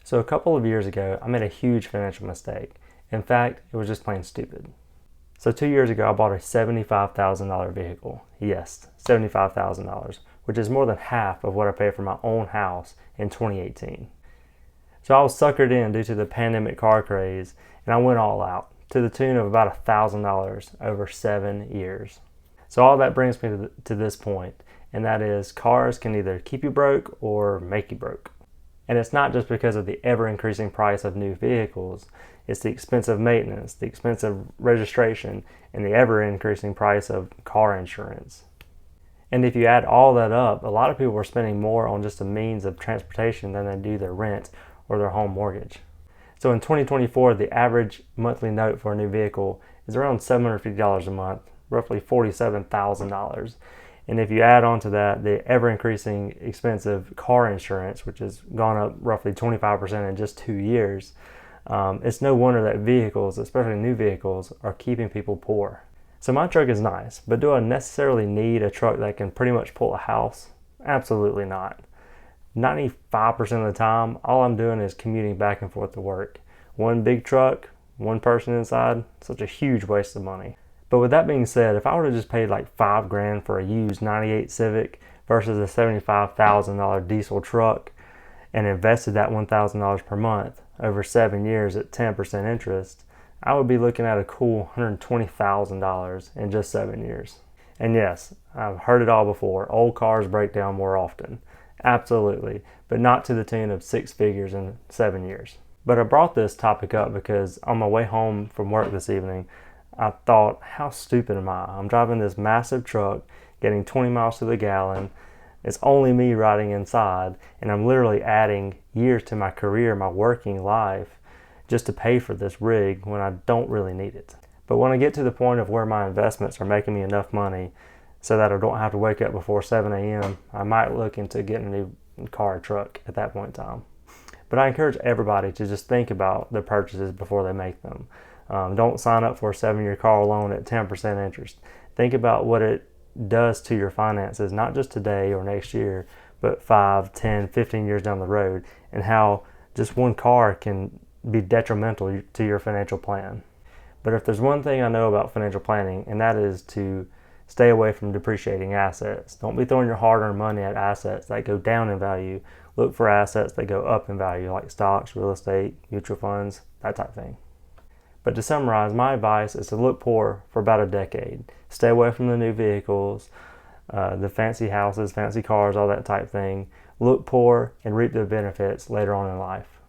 So a couple of years ago, I made a huge financial mistake. In fact, it was just plain stupid. So 2 years ago, I bought a $75,000 vehicle. Yes, $75,000, which is more than half of what I paid for my own house in 2018. So I was suckered in due to the pandemic car craze, and I went all out to the tune of about $1,000 over 7 years. So all that brings me to this point, and that is cars can either keep you broke or make you broke. And it's not just because of the ever-increasing price of new vehicles. It's the expensive maintenance, the expensive registration, and the ever-increasing price of car insurance. And if you add all that up, a lot of people are spending more on just a means of transportation than they do their rent or their home mortgage. So in 2024, the average monthly note for a new vehicle is around $750 a month, roughly $47,000. And if you add on to that the ever-increasing expensive car insurance, which has gone up roughly 25% in just 2 years, it's no wonder that vehicles, especially new vehicles, are keeping people poor. So my truck is nice, but do I necessarily need a truck that can pretty much pull a house? Absolutely not. 95% of the time, all I'm doing is commuting back and forth to work. One big truck, one person inside, such a huge waste of money. But with that being said, if I were to just pay like $5,000 for a used 98 Civic versus a $75,000 diesel truck and invested that $1,000 per month over 7 years at 10% interest, I would be looking at a cool $120,000 in just 7 years. And yes, I've heard it all before. Old cars break down more often. Absolutely, but not to the tune of 6 figures in 7 years. But I brought this topic up because on my way home from work this evening, I thought, how stupid am I? I'm driving this massive truck, getting 20 miles to the gallon. It's only me riding inside, and I'm literally adding years to my career, my working life, just to pay for this rig when I don't really need it. But when I get to the point of where my investments are making me enough money so that I don't have to wake up before 7 a.m., I might look into getting a new car or truck at that point in time. But I encourage everybody to just think about their purchases before they make them. Don't sign up for a 7-year car loan at 10% interest. Think about what it does to your finances, not just today or next year, but 5, 10, 15 years down the road, and how just one car can be detrimental to your financial plan. But if there's one thing I know about financial planning, and that is to stay away from depreciating assets. Don't be throwing your hard-earned money at assets that go down in value. Look for assets that go up in value, like stocks, real estate, mutual funds, that type of thing. But to summarize, my advice is to look poor for about a decade. Stay away from the new vehicles, the fancy houses, fancy cars, all that type thing. Look poor and reap the benefits later on in life.